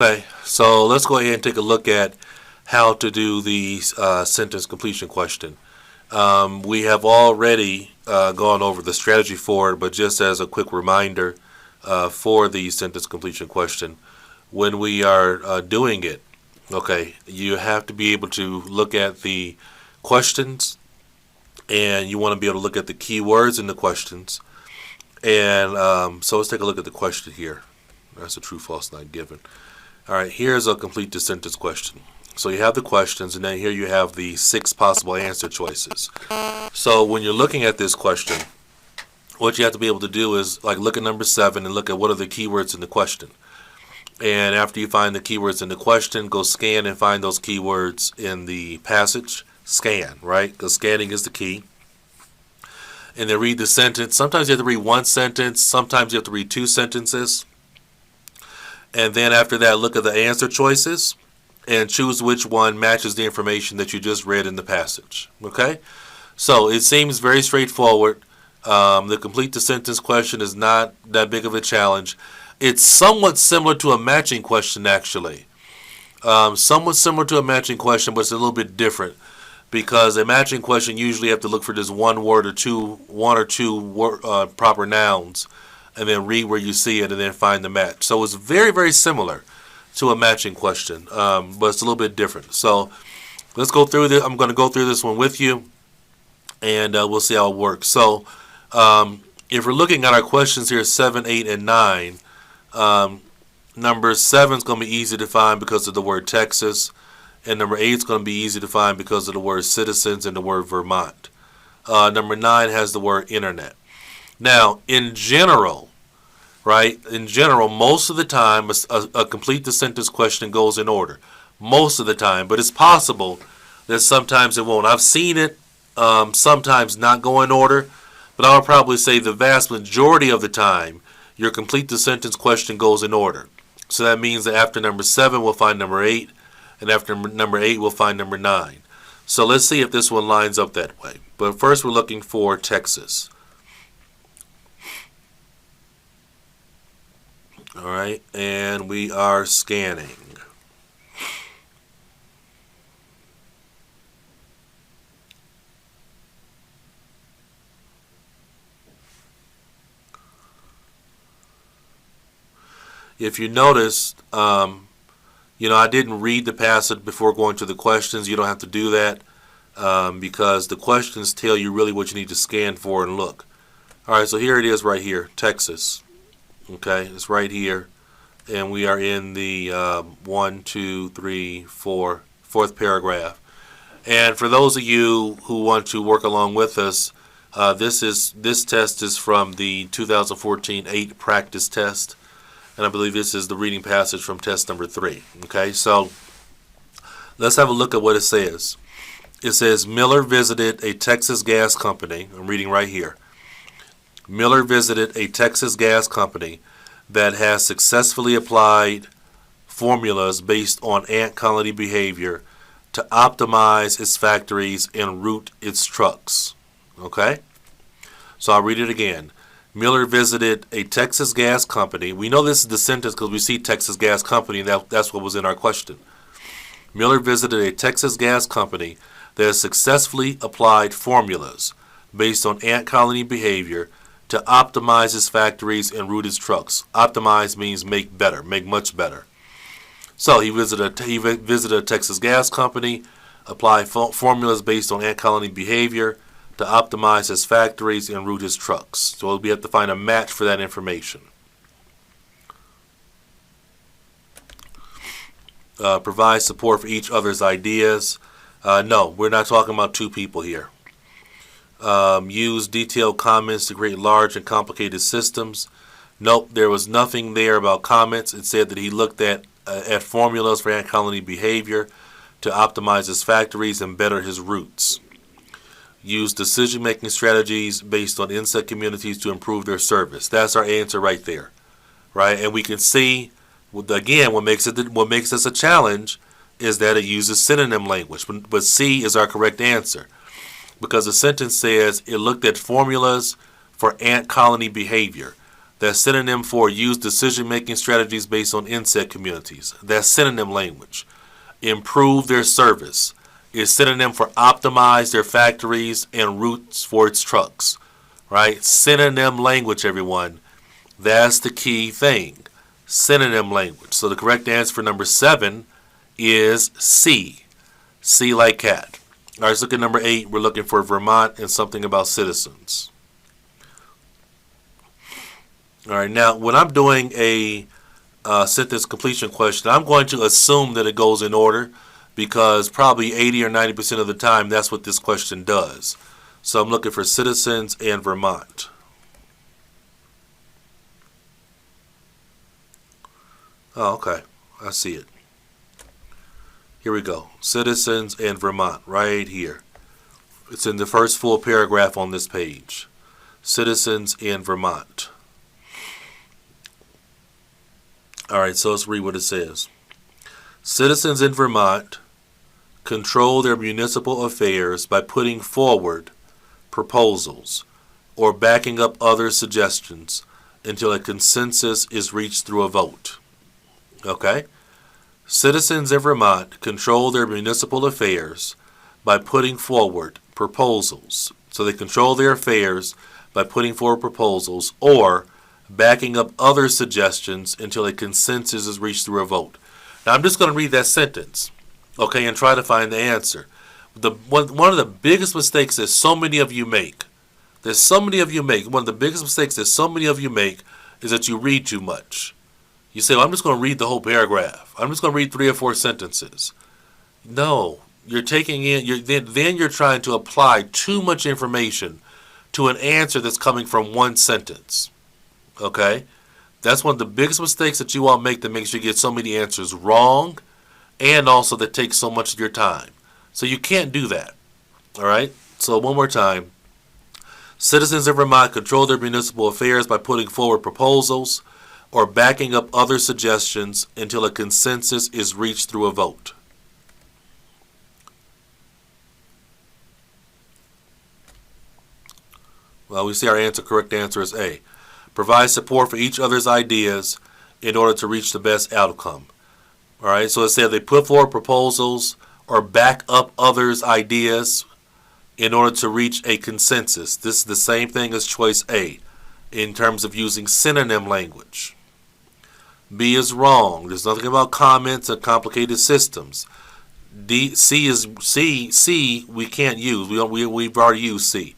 Okay, so let's go ahead and take a look at how to do the sentence completion question. We have already gone over the strategy for it, but just as a quick reminder for the sentence completion question, when we are doing it, okay, you have to be able to look at the questions, and you want to be able to look at the keywords in the questions. And so let's take a look at the question here. That's a true, false, not given. All right, here's a complete the sentence question. So you have the questions, and then here you have the 6 possible answer choices. So when you're looking at this question, what you have to be able to do is like look at number 7 and look at what are the keywords in the question. And after you find the keywords in the question, go scan and find those keywords in the passage. Scan, right? Because scanning is the key. And then read the sentence. Sometimes you have to read one sentence. Sometimes you have to read 2 sentences. And then after that, look at the answer choices and choose which one matches the information that you just read in the passage. Okay? So it seems very straightforward. The complete the sentence question is not that big of a challenge. It's somewhat similar to a matching question, actually. Somewhat similar to a matching question, but it's a little bit different. Because a matching question usually you have to look for just one or two proper nouns, and then read where you see it and then find the match. So it's very, very similar to a matching question, but it's a little bit different. So let's go through this. I'm going to go through this one with you, and we'll see how it works. So if we're looking at our questions here, 7, 8, and 9, number 7 is going to be easy to find because of the word Texas. And number 8 is going to be easy to find because of the word citizens and the word Vermont. Number 9 has the word internet. Now, in general, right, most of the time, a complete the sentence question goes in order. Most of the time, but it's possible that sometimes it won't. I've seen it sometimes not go in order, but I would probably say the vast majority of the time, your complete the sentence question goes in order. So that means that after number 7, we'll find number 8. And after number 8, we'll find number 9. So let's see if this one lines up that way. But first, we're looking for Texas. All right, and we are scanning. If you notice, I didn't read the passage before going to the questions. You don't have to do that because the questions tell you really what you need to scan for and look. All right, so here it is right here, Texas. Okay, it's right here. And we are in the 4th paragraph. And for those of you who want to work along with us, this test is from the 2014 8 practice test. And I believe this is the reading passage from test number 3. Okay, so let's have a look at what it says. It says, Miller visited a Texas gas company. I'm reading right here. Miller visited a Texas gas company that has successfully applied formulas based on ant colony behavior to optimize its factories and route its trucks. Okay, so I'll read it again. Miller visited a Texas gas company. We know this is the sentence because we see Texas gas company, and that's what was in our question. Miller visited a Texas gas company that has successfully applied formulas based on ant colony behavior to optimize its factories and route its trucks. Optimize means make better, make much better. So he visited a Texas gas company, applied formulas based on ant colony behavior to optimize his factories and route his trucks. So we have to find a match for that information. Provide support for each other's ideas. No, we're not talking about 2 people here. Use detailed comments to create large and complicated systems. Nope, there was nothing there about comments. It said that he looked at formulas for ant colony behavior to optimize his factories and better his routes. Use decision-making strategies based on insect communities to improve their service. That's our answer right there, right? And we can see, again, what makes this a challenge is that it uses synonym language. But C is our correct answer because the sentence says it looked at formulas for ant colony behavior. That's synonym for use decision-making strategies based on insect communities. That's synonym language. Improve their service is synonym for optimize their factories and routes for its trucks. Right? Synonym language, everyone. That's the key thing. Synonym language. So the correct answer for number 7 is C. C like cat. All right, let's look at number 8. We're looking for Vermont and something about citizens. All right, now when I'm doing a sentence completion question, I'm going to assume that it goes in order because probably 80 or 90% of the time that's what this question does. So I'm looking for citizens and Vermont. Oh, okay. I see it. Here we go. Citizens and Vermont, right here. It's in the first full paragraph on this page. Citizens in Vermont. All right, so let's read what it says. Citizens in Vermont control their municipal affairs by putting forward proposals or backing up other suggestions until a consensus is reached through a vote. Okay? Citizens in Vermont control their municipal affairs by putting forward proposals. So they control their affairs by putting forward proposals or backing up other suggestions until a consensus is reached through a vote. Now I'm just going to read that sentence, okay, and try to find the answer. One of the biggest mistakes that so many of you make, one of the biggest mistakes that so many of you make is that you read too much. You say, well, I'm just going to read the whole paragraph. I'm just going to read 3 or 4 sentences. No, you're taking in, then you're trying to apply too much information to an answer that's coming from one sentence. Okay? That's one of the biggest mistakes that you all make that makes you get so many answers wrong and also that takes so much of your time. So you can't do that. All right? So one more time. Citizens of Vermont control their municipal affairs by putting forward proposals or backing up other suggestions until a consensus is reached through a vote. Well, we see our correct answer is A. Provide support for each other's ideas in order to reach the best outcome. All right, so it said they put forward proposals or back up others' ideas in order to reach a consensus. This is the same thing as choice A in terms of using synonym language. B is wrong. There's nothing about comments or complicated systems. C we can't use. We've already used C.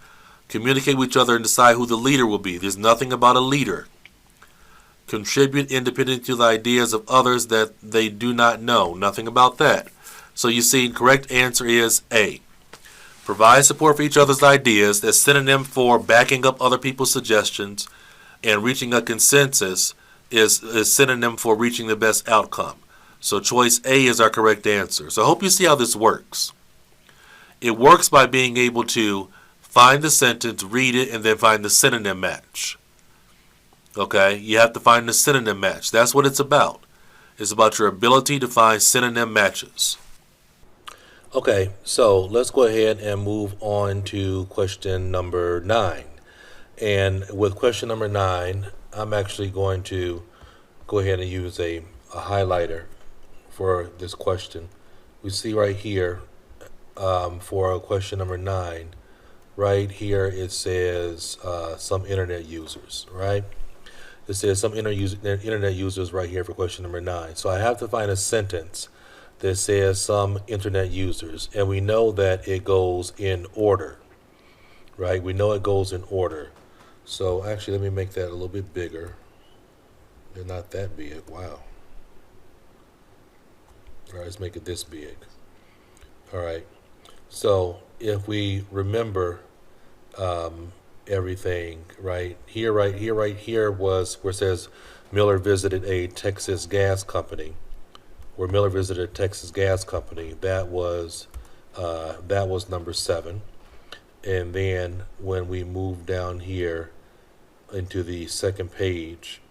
Communicate with each other and decide who the leader will be. There's nothing about a leader. Contribute independently to the ideas of others that they do not know. Nothing about that. So you see, the correct answer is A. Provide support for each other's ideas. That's synonym for backing up other people's suggestions, and reaching a consensus is synonym for reaching the best outcome. So choice A is our correct answer. So I hope you see how this works. It works by being able to find the sentence, read it, and then find the synonym match. Okay? You have to find the synonym match. That's what it's about. It's about your ability to find synonym matches. Okay, so let's go ahead and move on to question number 9. And with question number 9, I'm actually going to go ahead and use a highlighter for this question. We see right here for question number 9, right here it says some internet users, right? It says some internet users right here for question number 9. So I have to find a sentence that says some internet users, and we know that it goes in order, right? We know it goes in order. So actually, let me make that a little bit bigger. They're not that big. Wow. All right, let's make it this big. All right. So if we remember everything, right here was where it says Miller visited a Texas gas company. Where Miller visited a Texas gas company, that was number 7. And then when we moved down here into the second page,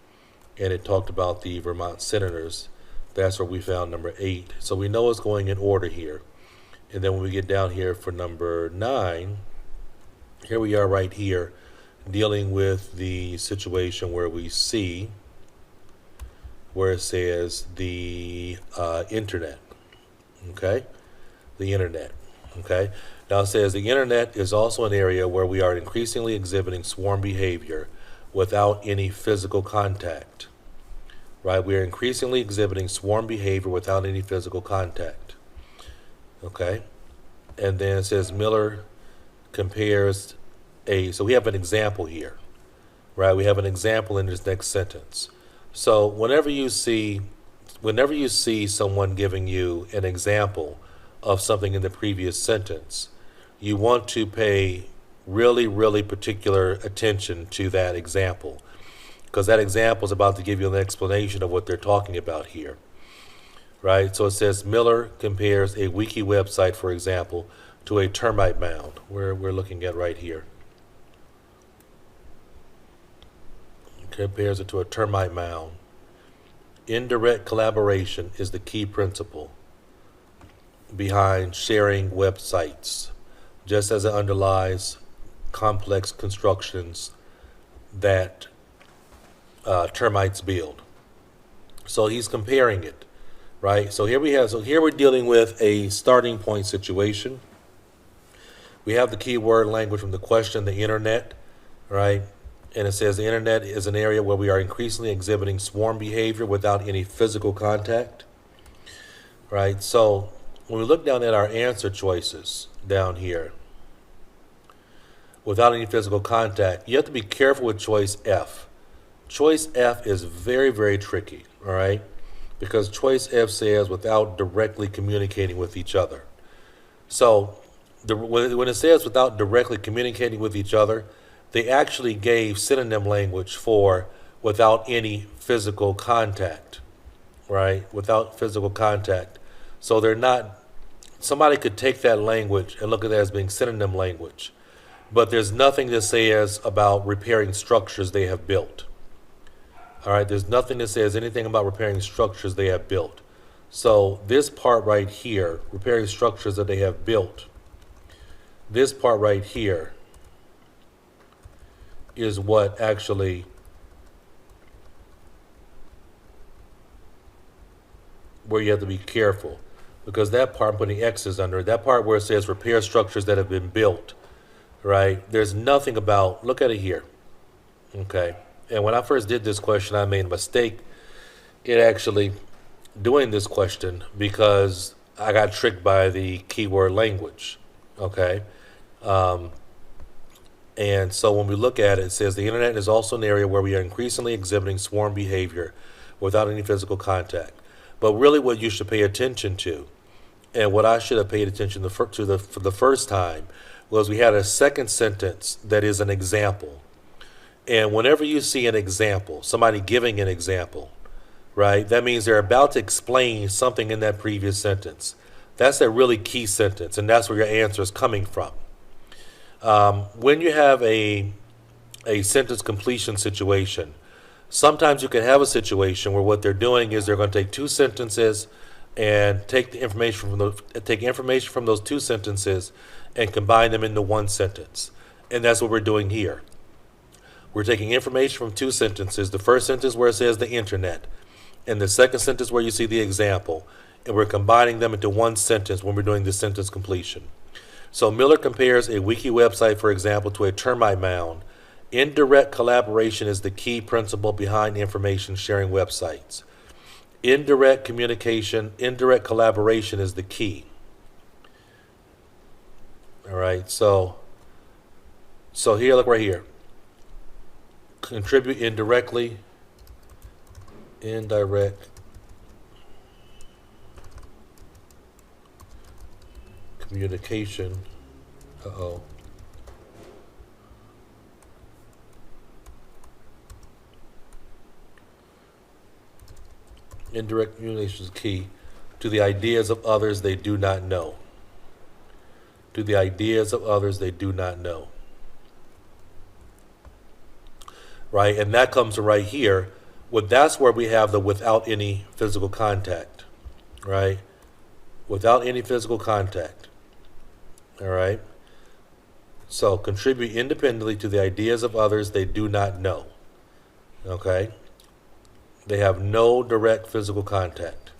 and it talked about the Vermont senators, that's where we found number 8. So we know it's going in order here. And then when we get down here for number 9, here we are right here, dealing with the situation where we see where it says the internet, okay? The internet, okay? Now it says the internet is also an area where we are increasingly exhibiting swarm behavior without any physical contact, right? We are increasingly exhibiting swarm behavior without any physical contact, okay? And then it says Miller compares so we have an example here, right? We have an example in this next sentence. So whenever you see someone giving you an example of something in the previous sentence, you want to pay really, really particular attention to that example, because that example is about to give you an explanation of what they're talking about here, right? So it says Miller compares a wiki website, for example, to a termite mound, where we're looking at right here. Compares it to a termite mound. Indirect collaboration is the key principle behind sharing websites, just as it underlies complex constructions that termites build. So he's comparing it, right? So here we're dealing with a starting point situation. We have the keyword language from the question, the internet, right? And it says the internet is an area where we are increasingly exhibiting swarm behavior without any physical contact, right? So when we look down at our answer choices down here, without any physical contact, you have to be careful with choice F. Choice F is very, very tricky, all right? Because choice F says without directly communicating with each other. So when it says without directly communicating with each other, they actually gave synonym language for without any physical contact, right? Without physical contact. So they're not, somebody could take that language and look at that as being synonym language, but there's nothing that says about repairing structures they have built. All right, there's nothing that says anything about repairing structures they have built. So this part right here, repairing structures that they have built, this part right here is what actually where you have to be careful, because that part, I'm putting X's under it, that part where it says repair structures that have been built, right? There's nothing about, look at it here, okay? And when I first did this question, I made a mistake in actually doing this question because I got tricked by the keyword language, okay? And so when we look at it, it says the internet is also an area where we are increasingly exhibiting swarm behavior without any physical contact. But really what you should pay attention to, and what I should have paid attention to for the first time, was we had a second sentence that is an example. And whenever you see an example, somebody giving an example, right, that means they're about to explain something in that previous sentence. That's a really key sentence, and that's where your answer is coming from. When you have a sentence completion situation, sometimes you can have a situation where what they're doing is they're going to take two sentences and take information from those two sentences and combine them into one sentence. And that's what we're doing here. We're taking information from two sentences. The first sentence where it says the internet, and the second sentence where you see the example, and we're combining them into one sentence when we're doing the sentence completion. So Miller compares a wiki website, for example, to a termite mound. Indirect collaboration is the key principle behind information sharing websites. Indirect communication, indirect collaboration is the key. All right, so here, look right here. Contribute indirectly, indirect communication. Indirect communication is key to the ideas of others they do not know. To the ideas of others they do not know. Right, and that comes right here. Well, that's where we have the without any physical contact, right? Without any physical contact. All right. So contribute independently to the ideas of others they do not know. Okay? They have no direct physical contact.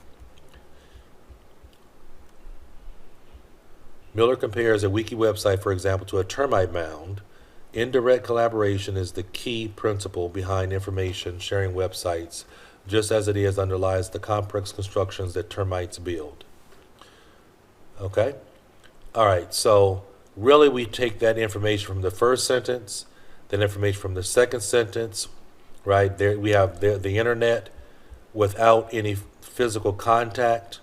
Miller compares a wiki website, for example, to a termite mound. Indirect collaboration is the key principle behind information sharing websites, just as it is underlies the complex constructions that termites build. Okay? All right, so really we take that information from the first sentence, that information from the second sentence, right? There we have the internet without any physical contact,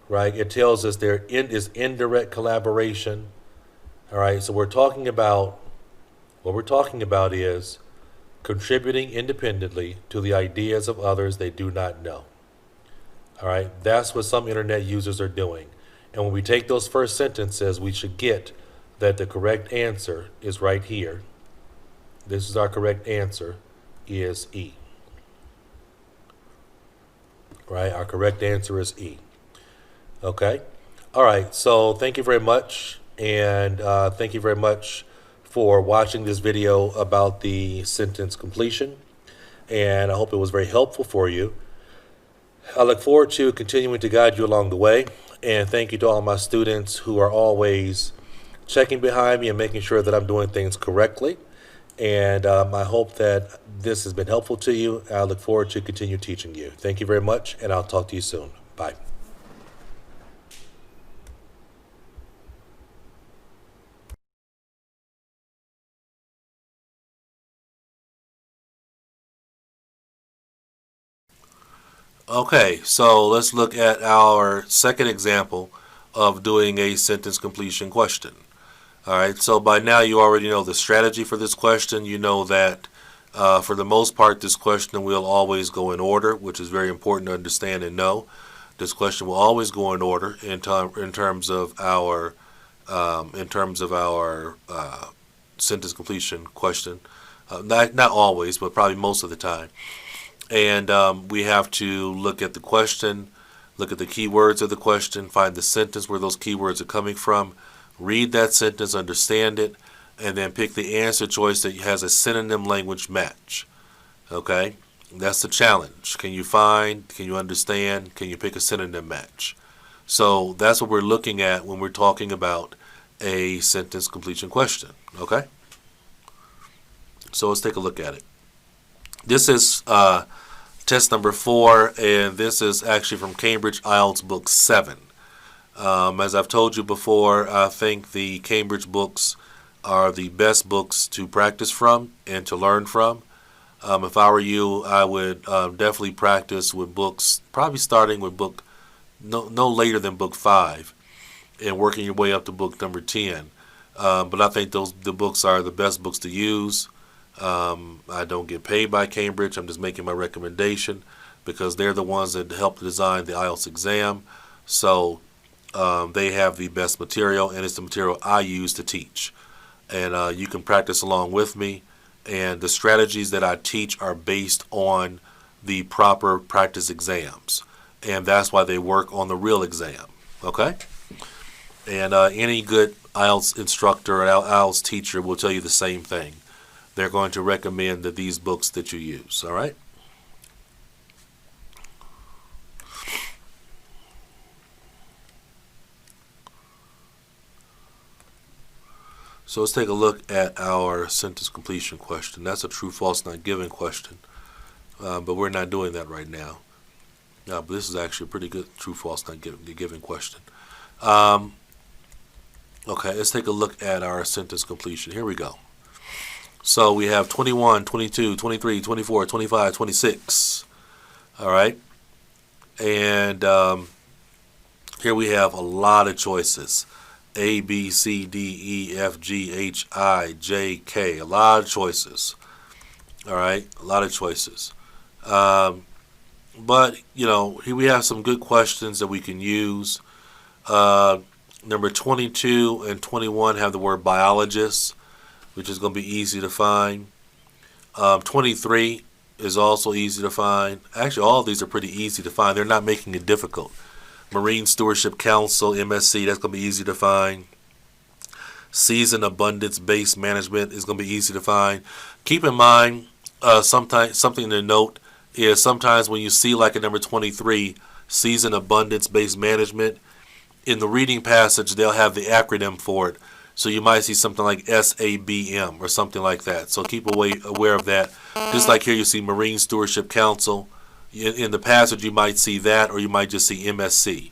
right? It tells us there is indirect collaboration. All right, so what we're talking about is contributing independently to the ideas of others they do not know. All right, that's what some internet users are doing. And when we take those first sentences, we should get that the correct answer is right here. This is our correct answer, is E. Right, our correct answer is E. Okay, all right, so thank you very much, and thank you very much for watching this video about the sentence completion, and I hope it was very helpful for you. I look forward to continuing to guide you along the way, and thank you to all my students who are always checking behind me and making sure that I'm doing things correctly. And I hope that this has been helpful to you. I look forward to continue teaching you. Thank you very much, and I'll talk to you soon. Bye. Okay, so let's look at our second example of doing a sentence completion question. All right, so by now you already know the strategy for this question. You know that for the most part, this question will always go in order, which is very important to understand and know. This question will always go in order in terms of our sentence completion question. Not always, but probably most of the time. And we have to look at the question, look at the keywords of the question, find the sentence where those keywords are coming from, read that sentence, understand it, and then pick the answer choice that has a synonym language match. Okay? That's the challenge. Can you find, can you understand, can you pick a synonym match? So that's what we're looking at when we're talking about a sentence completion question. Okay? So let's take a look at it. This is test number 4, and this is actually from Cambridge IELTS Book 7. As I've told you before, I think the Cambridge books are the best books to practice from and to learn from. If I were you, I would definitely practice with books, probably starting with book no later than book 5 and working your way up to book number 10. But I think the books are the best books to use. I don't get paid by Cambridge. I'm just making my recommendation because they're the ones that help design the IELTS exam. So they have the best material, and it's the material I use to teach. And you can practice along with me. And the strategies that I teach are based on the proper practice exams. And that's why they work on the real exam. Okay? And any good IELTS instructor or IELTS teacher will tell you the same thing. They're going to recommend these books that you use. All right? So let's take a look at our sentence completion question. That's a true, false, not given question. But we're not doing that right now. But this is actually a pretty good true, false, not given question. Okay, let's take a look at our sentence completion. Here we go. So we have 21, 22, 23, 24, 25, 26. All right. And here we have a lot of choices. A, B, C, D, E, F, G, H, I, J, K. A lot of choices. All right. A lot of choices. But, you know, here we have some good questions that we can use. Number 22 and 21 have the word biologist, which is going to be easy to find. 23 is also easy to find. Actually, all of these are pretty easy to find. They're not making it difficult. Marine Stewardship Council, MSC, that's going to be easy to find. season abundance-based management is going to be easy to find. Keep in mind, sometimes something to note is sometimes when you see like a number 23, season abundance-based management, in the reading passage they'll have the acronym for it. So you might see something like SABM or something like that. So keep aware of that. Just like here you see Marine Stewardship Council. In the passage you might see that, or you might just see MSC.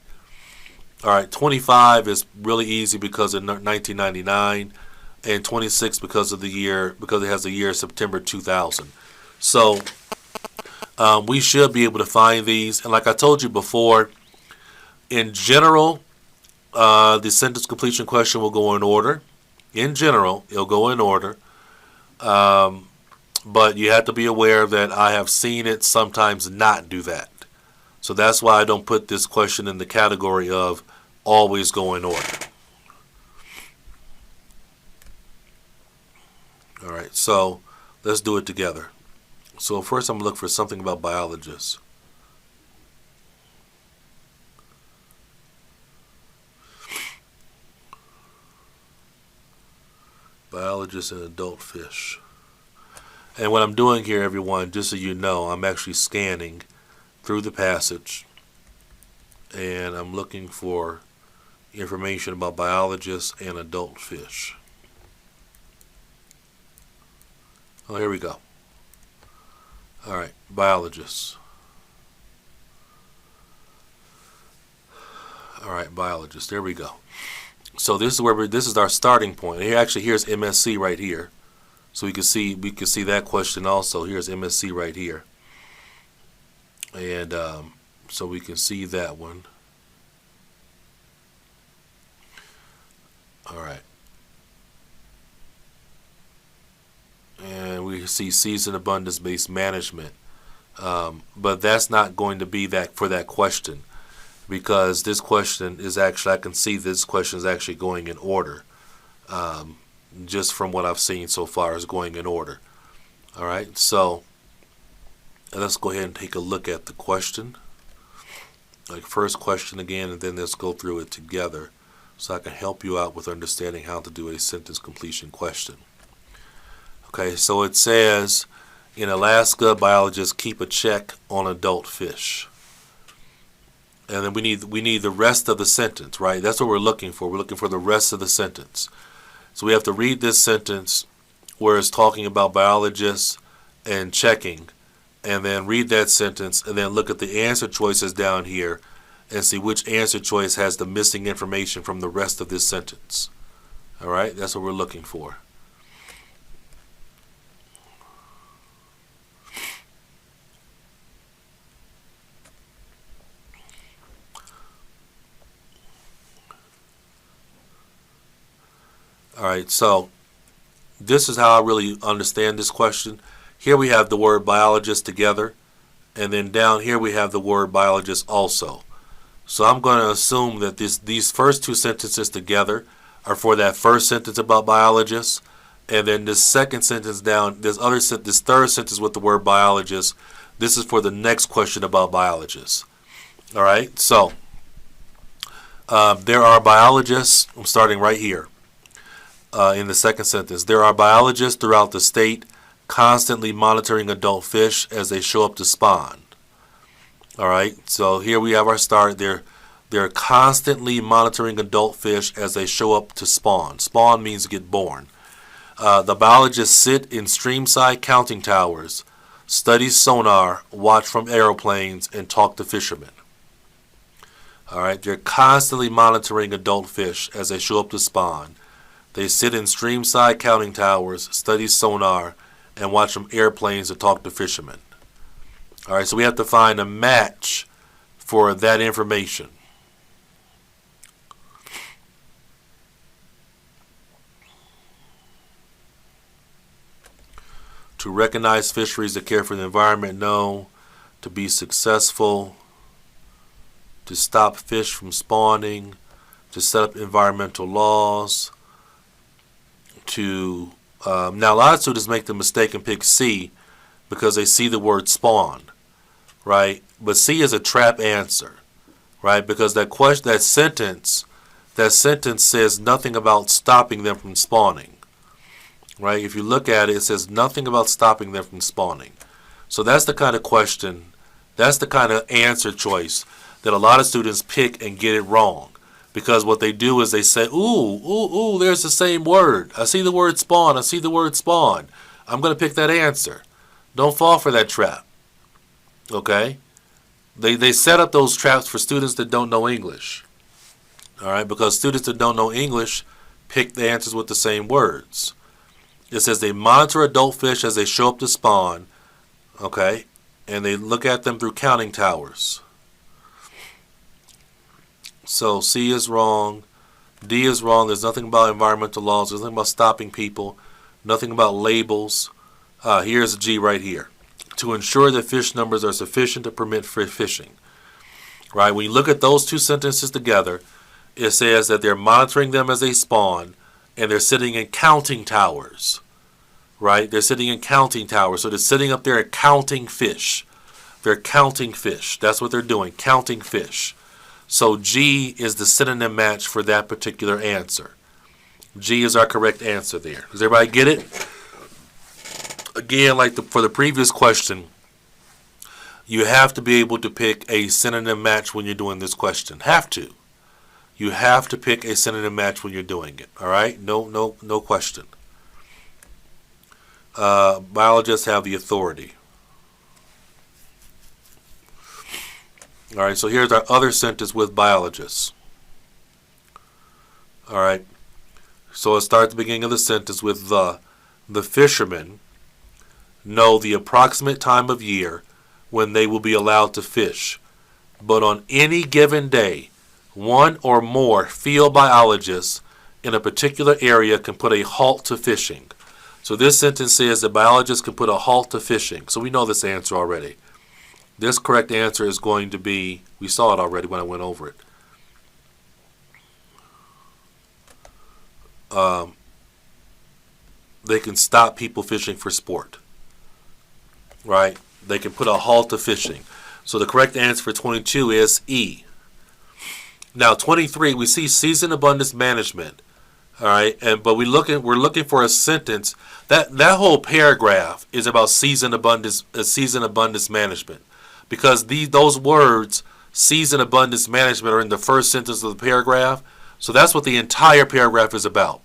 All right, 25 is really easy because of 1999, and 26 because of the year, because it has the year September 2000. So we should be able to find these. And like I told you before, in general, the sentence completion question will go in order. In general, it'll go in order. But you have to be aware that I have seen it sometimes not do that. So that's why I don't put this question in the category of always go in order. All right, so let's do it together. So first I'm going to look for something about biologists. Biologists and adult fish. And what I'm doing here, everyone, just so you know, I'm actually scanning through the passage, and I'm looking for information about biologists and adult fish. Oh, here we go. All right, biologists. All right, biologists. There we go. So this is where this is our starting point. Here, actually, here's MSC right here. So we can see that question also. Here's MSC right here, and so we can see that one. All right, and we see season abundance-based management, but that's not going to be that for that question, because this question is actually, I can see this question is actually going in order. Just from what I've seen so far is going in order. All right, so let's go ahead and take a look at the question. Like first question again, and then let's go through it together so I can help you out with understanding how to do a sentence completion question. Okay, so it says, in Alaska, biologists keep a check on adult fish. And then we need the rest of the sentence, right? That's what we're looking for. We're looking for the rest of the sentence. So we have to read this sentence where it's talking about biologists and checking, and then read that sentence, and then look at the answer choices down here and see which answer choice has the missing information from the rest of this sentence. All right, that's what we're looking for. All right, so this is how I really understand this question. Here we have the word biologist together, and then down here we have the word biologist also. So I'm going to assume that these first two sentences together are for that first sentence about biologists, and then this second sentence down, this third sentence with the word biologist, this is for the next question about biologists. All right, so there are biologists. I'm starting right here. In the second sentence, there are biologists throughout the state constantly monitoring adult fish as they show up to spawn. All right, so here we have our start. They're constantly monitoring adult fish as they show up to spawn. Spawn means get born. The biologists sit in streamside counting towers, study sonar, watch from aeroplanes, and talk to fishermen. All right, they're constantly monitoring adult fish as they show up to spawn. They sit in streamside counting towers, study sonar, and watch from airplanes to talk to fishermen. All right, so we have to find a match for that information. To recognize fisheries that care for the environment, no. To be successful, to stop fish from spawning, to set up environmental laws, to now a lot of students make the mistake and pick C because they see the word spawn, right? But C is a trap answer, right? Because that sentence that sentence says nothing about stopping them from spawning. Right? If you look at it, it says nothing about stopping them from spawning. So that's the kind of question, that's the kind of answer choice that a lot of students pick and get it wrong. Because what they do is they say, ooh, there's the same word. I see the word spawn. I see the word spawn. I'm going to pick that answer. Don't fall for that trap. Okay? They set up those traps for students that don't know English. All right? Because students that don't know English pick the answers with the same words. It says they monitor adult fish as they show up to spawn. Okay? And they look at them through counting towers. So C is wrong. D is wrong. There's nothing about environmental laws. There's nothing about stopping people. Nothing about labels. Here's G right here. To ensure that fish numbers are sufficient to permit free fishing. Right? When you look at those two sentences together, it says that they're monitoring them as they spawn, and they're sitting in counting towers. Right? They're sitting in counting towers. So they're sitting up there and counting fish. They're counting fish. That's what they're doing, counting fish. So G is the synonym match for that particular answer. G is our correct answer there. Does everybody get it? Again, like for the previous question, you have to be able to pick a synonym match when you're doing this question. Have to. You have to pick a synonym match when you're doing it. All right? No question. Biologists have the authority. All right, so here's our other sentence with biologists. All right, so let's start at the beginning of the sentence with the fishermen know the approximate time of year when they will be allowed to fish. But on any given day, one or more field biologists in a particular area can put a halt to fishing. So this sentence says that biologists can put a halt to fishing. So we know this answer already. This correct answer is going to be, we saw it already when I went over it. They can stop people fishing for sport. Right? They can put a halt to fishing. So the correct answer for 22 is E. Now 23, we see season abundance management. All right, but we're looking for a sentence that whole paragraph is about season abundance management. Because those words, season abundance management, are in the first sentence of the paragraph. So that's what the entire paragraph is about.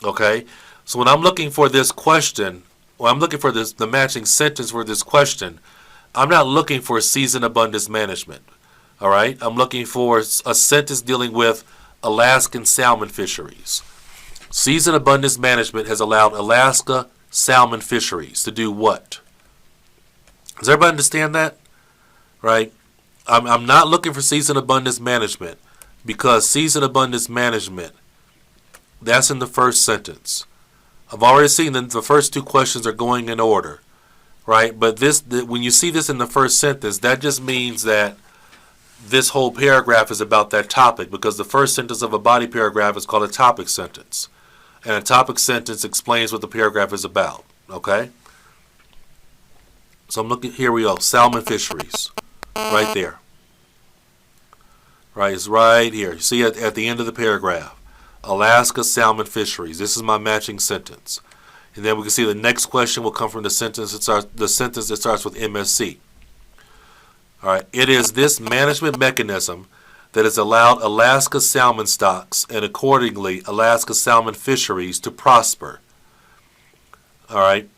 Okay? So when I'm looking for this question, when I'm looking for the matching sentence for this question, I'm not looking for season abundance management. All right? I'm looking for a sentence dealing with Alaskan salmon fisheries. Season abundance management has allowed Alaska salmon fisheries to do what? Does everybody understand that? Right? I'm not looking for season abundance management because season abundance management, that's in the first sentence. I've already seen that the first two questions are going in order. Right? But when you see this in the first sentence, that just means that this whole paragraph is about that topic, because the first sentence of a body paragraph is called a topic sentence. And a topic sentence explains what the paragraph is about. Okay? So I'm looking, here we go, salmon fisheries. Right there. Right, it's right here. You see at the end of the paragraph. Alaska salmon fisheries. This is my matching sentence. And then we can see the next question will come from the sentence that starts with MSC. All right, it is this management mechanism that has allowed Alaska salmon stocks and accordingly Alaska salmon fisheries to prosper. All right,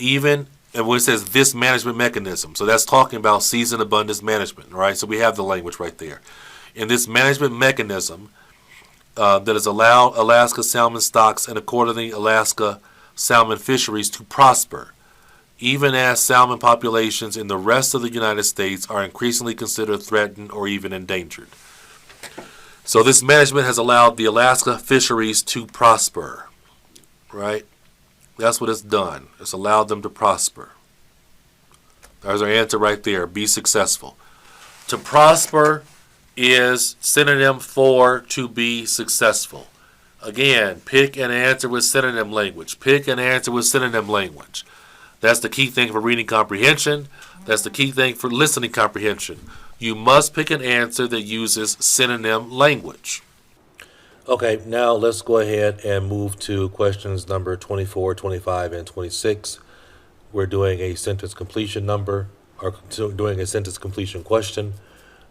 and when it says this management mechanism, so that's talking about season abundance management, right? So we have the language right there. And this management mechanism that has allowed Alaska salmon stocks and accordingly Alaska salmon fisheries to prosper, even as salmon populations in the rest of the United States are increasingly considered threatened or even endangered. So this management has allowed the Alaska fisheries to prosper, right? That's what it's done. It's allowed them to prosper. There's our answer right there. Be successful. To prosper is synonym for to be successful. Again, pick an answer with synonym language. Pick an answer with synonym language. That's the key thing for reading comprehension. That's the key thing for listening comprehension. You must pick an answer that uses synonym language. Okay, now let's go ahead and move to questions number 24, 25, and 26. We're doing a sentence completion number, or doing a sentence completion question.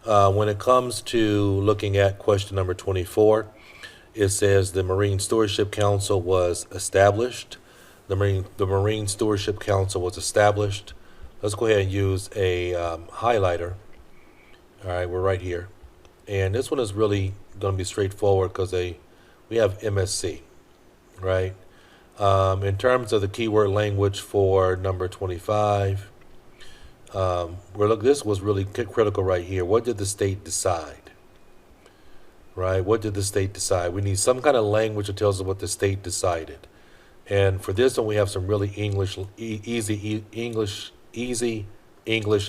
When it comes to looking at question number 24, it says the Marine Stewardship Council was established. The Marine Stewardship Council was established. Let's go ahead and use a highlighter. All right, we're right here. And this one is really going to be straightforward because we have MSC, right? In terms of the keyword language for number 25, this was really critical right here. What did the state decide? Right? What did the state decide? We need some kind of language that tells us what the state decided. And for this one, we have some really easy English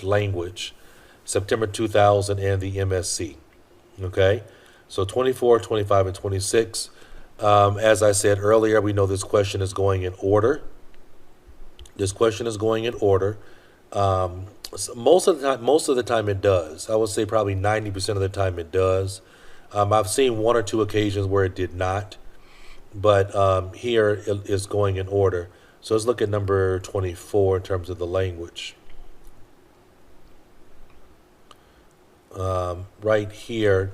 language. September 2000 and the MSC. Okay? So 24, 25, and 26. As I said earlier, we know this question is going in order. This question is going in order. So most of the time it does. I would say probably 90% of the time it does. I've seen one or two occasions where it did not, but here it is going in order. So let's look at number 24 in terms of the language. Right here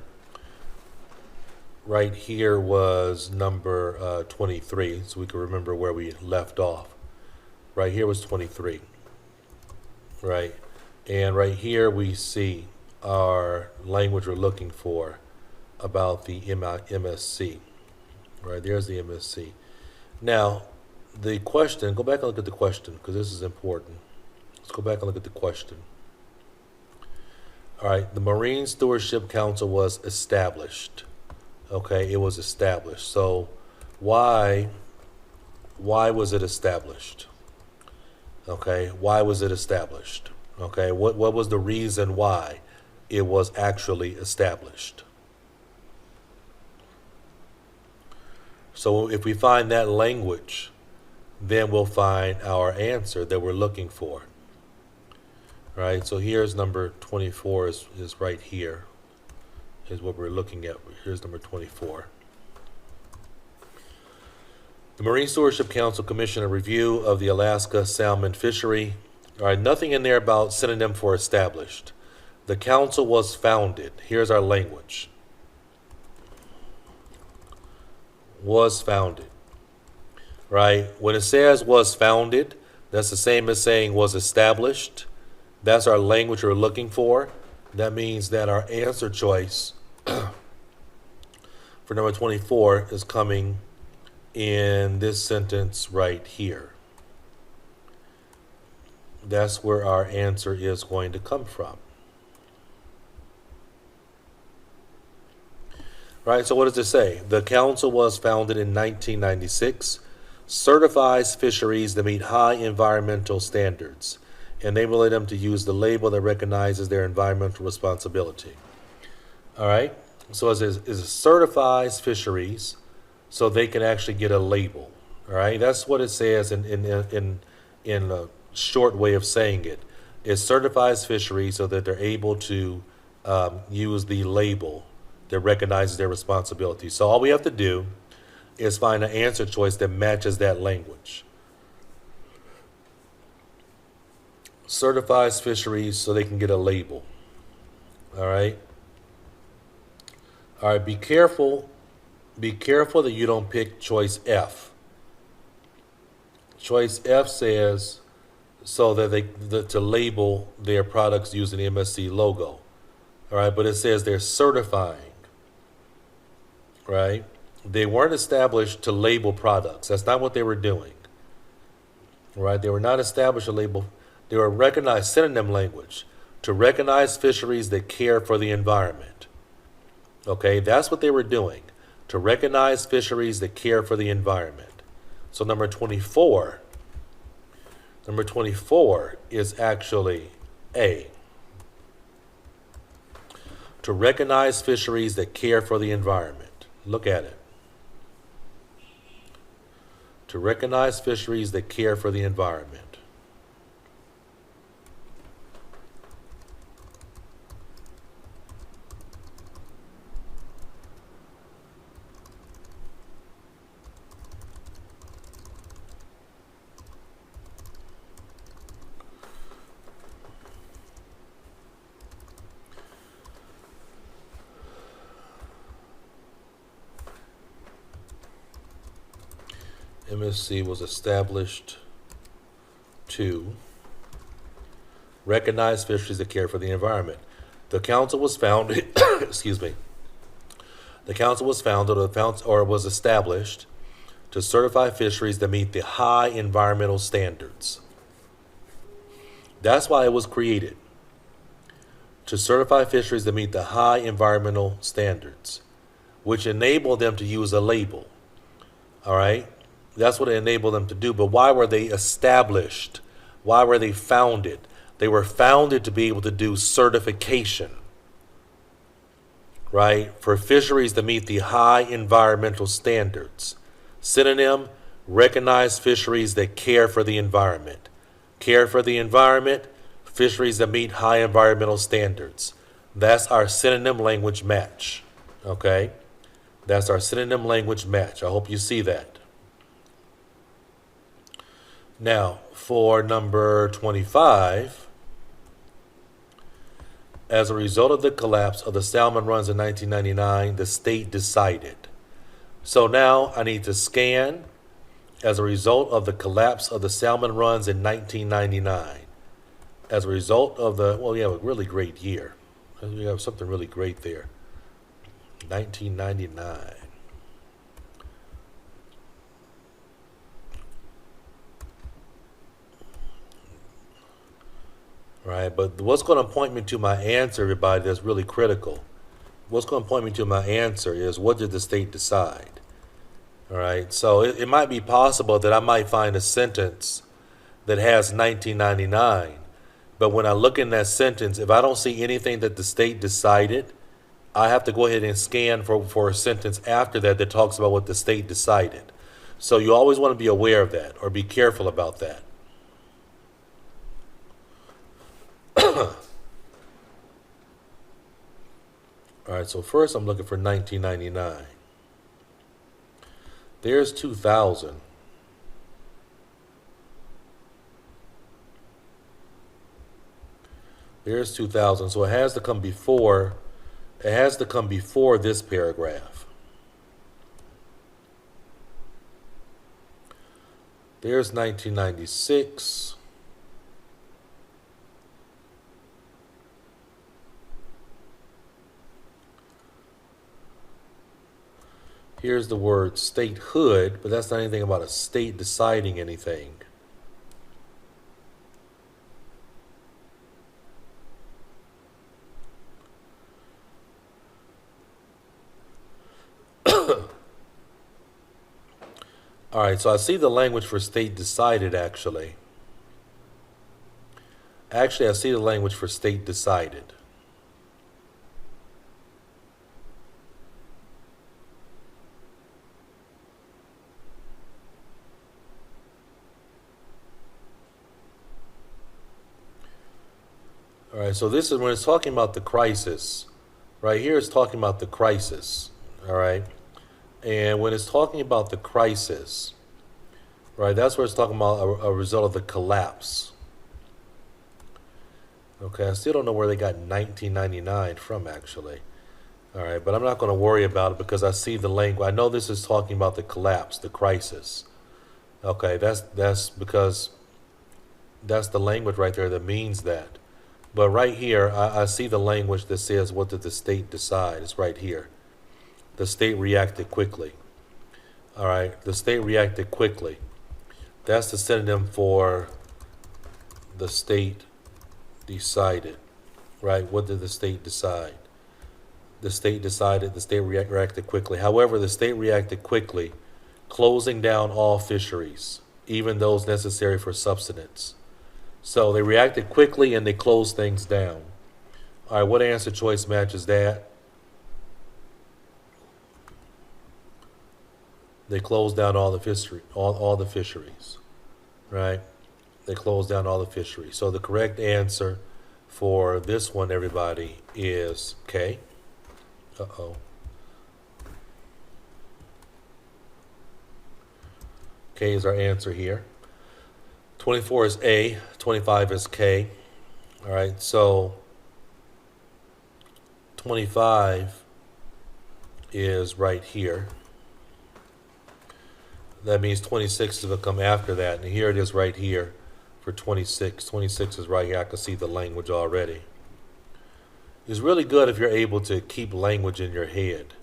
was number 23, so we can remember where we left off. Right here was 23, right? And right here we see our language we're looking for about the MSC. Right, there's the MSC. Now, the question, go back and look at the question because this is important. Let's go back and look at the question. All right, the Marine Stewardship Council was established. Okay, it was established. So why was it established? Okay, why was it established? Okay, what was the reason why it was actually established? So if we find that language, then we'll find our answer that we're looking for. Right, so here's number 24 is right here, is what we're looking at. Here's number 24. The Marine Stewardship Council commissioned a review of the Alaska salmon fishery. All right, nothing in there about synonym for established. The council was founded. Here's our language. Was founded. Right? When it says was founded, that's the same as saying was established. That's our language we're looking for. That means that our answer choice for number 24 is coming in this sentence right here. That's where our answer is going to come from. Right, so what does it say? The council was founded in 1996, certifies fisheries that meet high environmental standards, enabling them to use the label that recognizes their environmental responsibility. All right, so it certifies fisheries so they can actually get a label. All right, that's what it says in a short way of saying it. It certifies fisheries so that they're able to use the label that recognizes their responsibility. So all we have to do is find an answer choice that matches that language. Certifies fisheries so they can get a label. All right. All right, be careful that you don't pick choice F. Choice F says so that to label their products using the MSC logo. All right, but it says they're certifying. Right? They weren't established to label products. That's not what they were doing. Right? They were not established to label. They were recognized synonym language to recognize fisheries that care for the environment. Okay, that's what they were doing, to recognize fisheries that care for the environment. So number 24 is actually A. To recognize fisheries that care for the environment. Look at it. To recognize fisheries that care for the environment. MSC was established to recognize fisheries that care for the environment. The council was founded, excuse me, the council was founded or was established to certify fisheries that meet the high environmental standards. That's why it was created, to certify fisheries that meet the high environmental standards, which enable them to use a label. All right? That's what it enabled them to do. But why were they established? Why were they founded? They were founded to be able to do certification, right, for fisheries that meet the high environmental standards. Synonym, recognize fisheries that care for the environment. Care for the environment, fisheries that meet high environmental standards. That's our synonym language match, okay? That's our synonym language match. I hope you see that. Now, for number 25, as a result of the collapse of the salmon runs in 1999, the state decided. So now I need to scan as a result of the collapse of the salmon runs in 1999. As a result of the, well, you have a really great year. You have something really great there. 1999. Right, but what's going to point me to my answer, everybody, that's really critical. What's going to point me to my answer is, what did the state decide? All right, so it might be possible that I might find a sentence that has 1999, but when I look in that sentence, if I don't see anything that the state decided, I have to go ahead and scan for a sentence after that that talks about what the state decided. So you always want to be aware of that, or be careful about that. All right, so first I'm looking for 1999. There's 2000. There's 2000. So it has to come before. It has to come before this paragraph. There's 1996. Here's the word statehood, but that's not anything about a state deciding anything. All right, so I see the language for state decided, actually. Actually, I see the language for state decided. All right, so this is when it's talking about the crisis. Right here it's talking about the crisis, all right? And when it's talking about the crisis, right, that's where it's talking about a result of the collapse. Okay, I still don't know where they got 1999 from, actually. All right, but I'm not going to worry about it because I see the language. I know this is talking about the collapse, the crisis. Okay, that's because that's the language right there that means that. But right here, I see the language that says, what did the state decide? It's right here. The state reacted quickly. All right, the state reacted quickly. That's the synonym for the state decided, right? What did the state decide? The state decided, the state reacted quickly. However, the state reacted quickly, closing down all fisheries, even those necessary for subsistence. So they reacted quickly and they closed things down. All right, what answer choice matches that? They closed down all the fisheries, right? They closed down all the fisheries. So the correct answer for this one, everybody, is K. Uh-oh. K is our answer here. 24 is A, 25 is K. All right, so 25 is right here. That means 26 will come after that. And here it is right here for 26. 26 is right here. I can see the language already. It's really good if you're able to keep language in your head.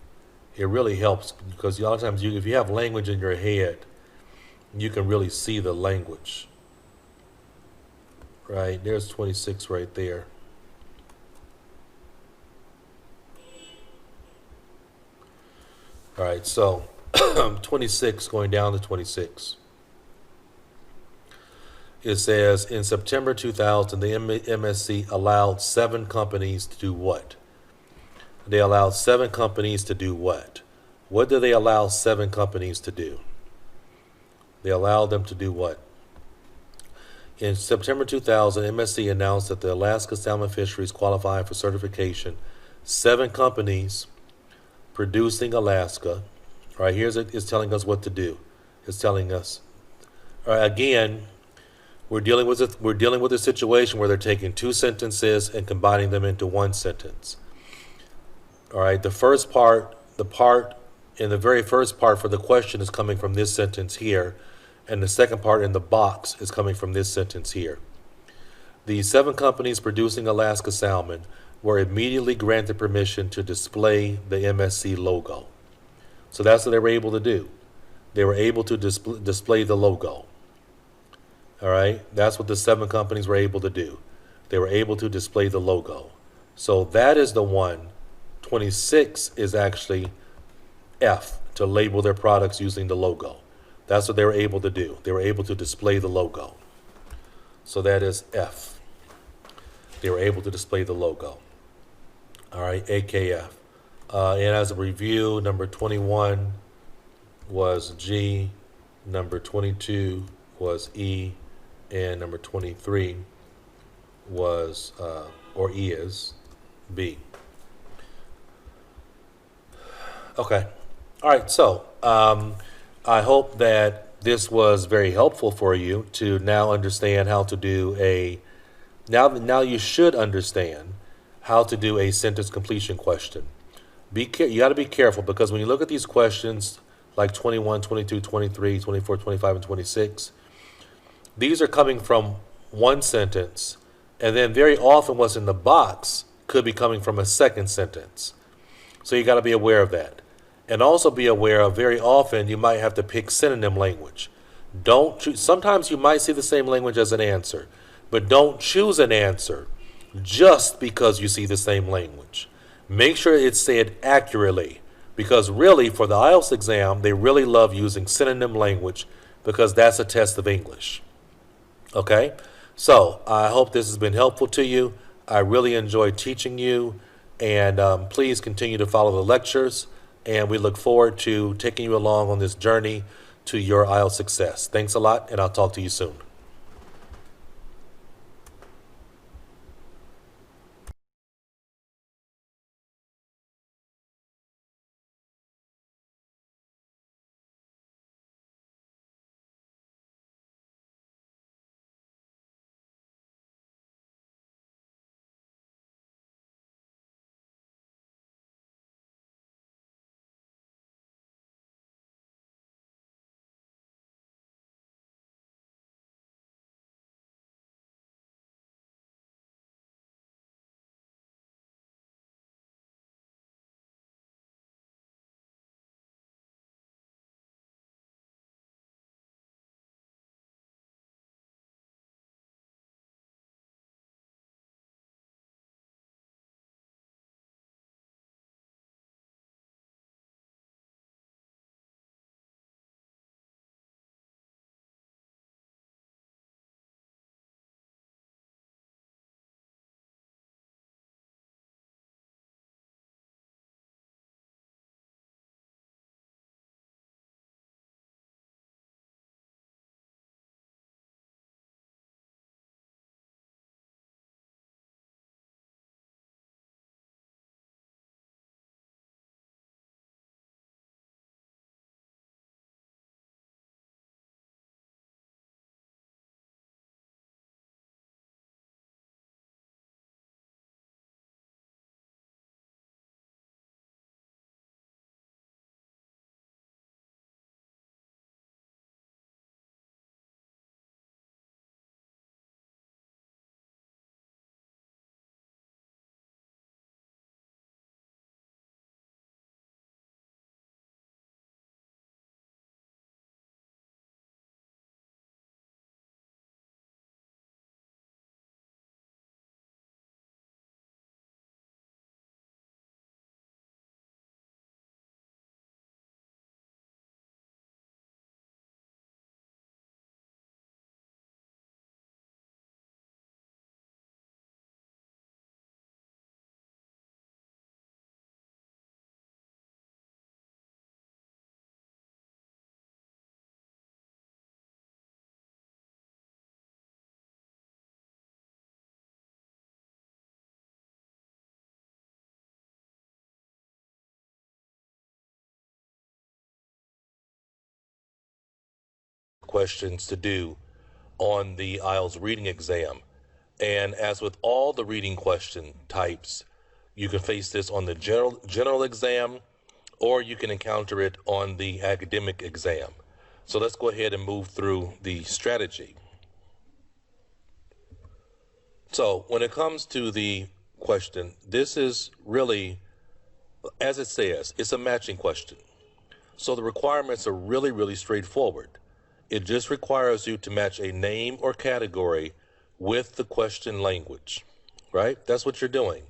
It really helps because a lot of times if you have language in your head, you can really see the language. Right? There's 26 right there. All right, so 26 going down to 26. It says in September 2000, the MSC allowed 7 companies to do what? They allowed 7 companies to do what? What do they allow 7 companies to do? They allowed them to do what? In September 2000, MSC announced that the Alaska salmon fisheries qualify for certification. 7 companies producing Alaska. All right, here's it's telling us what to do. It's telling us again, we're dealing with a situation where they're taking 2 sentences and combining them into 1 sentence. All right, the very first part for the question is coming from this sentence here, and the second part in the box is coming from this sentence here. The 7 companies producing Alaska salmon were immediately granted permission to display the MSC logo. So that's what they were able to do. They were able to display the logo. All right, that's what the 7 companies were able to do. They were able to display the logo. So that is the one. 26 is actually F, to label their products using the logo. That's what they were able to do. They were able to display the logo. So that is F. They were able to display the logo. All right, AKF. And as a review, number 21 was G, number 22 was E, and number 23 was, or is, B. Okay. All right, so I hope that this was very helpful for you to now understand how to do now you should understand how to do a sentence completion question. You got to be careful because when you look at these questions like 21, 22, 23, 24, 25, and 26, these are coming from one sentence, and then very often what's in the box could be coming from a second sentence. So you got to be aware of that. And also be aware of very often you might have to pick synonym language. Sometimes you might see the same language as an answer, but don't choose an answer just because you see the same language. Make sure it's said accurately, because really for the IELTS exam, they really love using synonym language because that's a test of English. Okay? So I hope this has been helpful to you. I really enjoyed teaching you, and please continue to follow the lectures, and we look forward to taking you along on this journey to your IELTS success. Thanks a lot, and I'll talk to you soon. questions to do on the IELTS reading exam. And as with all the reading question types, you can face this on the general exam, or you can encounter it on the academic exam. So let's go ahead and move through the strategy. So when it comes to the question, this is really, as it says, it's a matching question. So the requirements are really, really straightforward. It just requires you to match a name or category with the question language, right? That's what you're doing.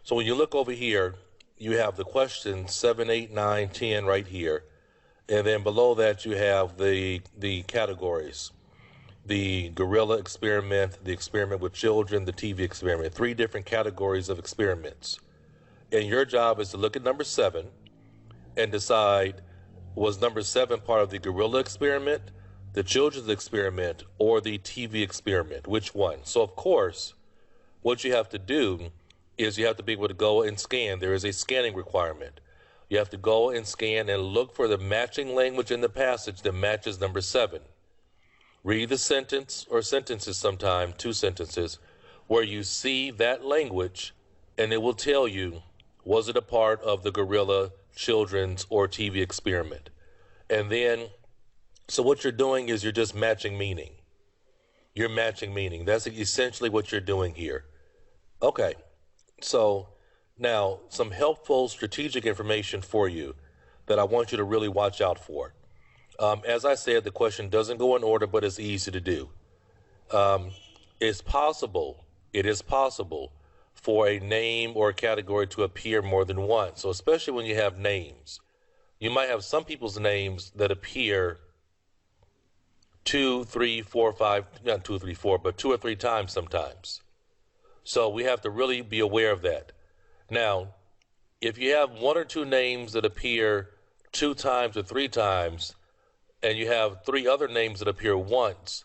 So when you look over here, you have the question 7, 8, 9, 10 right here. And then below that, you have the categories. The gorilla experiment, the experiment with children, the TV experiment, 3 different categories of experiments. And your job is to look at number 7 and decide, was number 7 part of the gorilla experiment, the children's experiment, or the TV experiment? Which one? So of course, what you have to do is you have to be able to go and scan. There is a scanning requirement. You have to go and scan and look for the matching language in the passage that matches number 7. Read the sentence or sentences sometime, 2 sentences, where you see that language, and it will tell you, was it a part of the gorilla, children's, or TV experiment? And then, so what you're doing is you're just matching meaning. You're matching meaning. That's essentially what you're doing here. Okay, so now some helpful strategic information for you that I want you to really watch out for. As I said, the question doesn't go in order, but it's easy to do. It is possible for a name or a category to appear more than once. So especially when you have names, you might have some people's names that appear 2, 3, 4, 5, not 2, 3, 4, but 2 or 3 times sometimes. So we have to really be aware of that. Now, if you have 1 or 2 names that appear 2 times or 3 times, and you have 3 other names that appear once,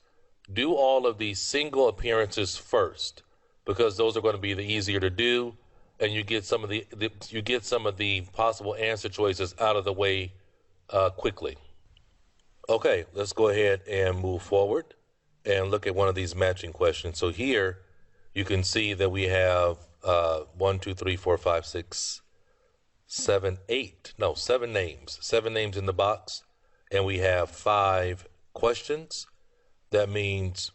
do all of these single appearances first, because those are going to be the easier to do, and you get some of the possible answer choices out of the way quickly. Okay, let's go ahead and move forward and look at one of these matching questions. So here you can see that we have 1, 2, 3, 4, 5, 6, 7 names. 7 names in the box. And we have 5 questions. That means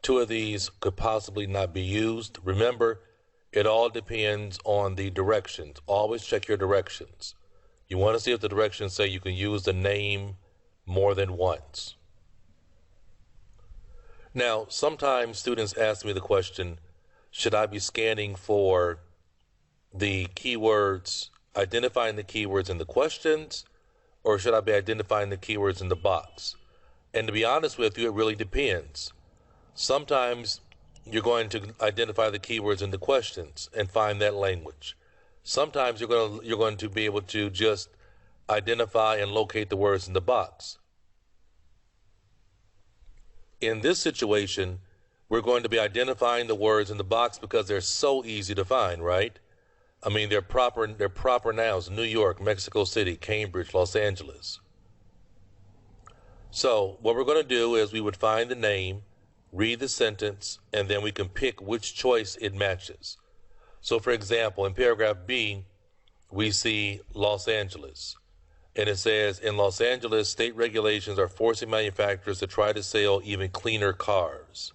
2 of these could possibly not be used. Remember, it all depends on the directions. Always check your directions. You want to see if the directions say you can use the name more than once. Now, sometimes students ask me the question, should I be scanning for the keywords, identifying the keywords in the questions, or should I be identifying the keywords in the box? And to be honest with you, it really depends. Sometimes you're going to identify the keywords in the questions and find that language. Sometimes you're going to be able to just identify and locate the words in the box. In this situation, we're going to be identifying the words in the box because they're so easy to find, right? I mean, they're proper nouns: New York, Mexico City, Cambridge, Los Angeles. So what we're going to do is we would find the name, read the sentence, and then we can pick which choice it matches. So for example, in paragraph B, we see Los Angeles. And it says, in Los Angeles, state regulations are forcing manufacturers to try to sell even cleaner cars.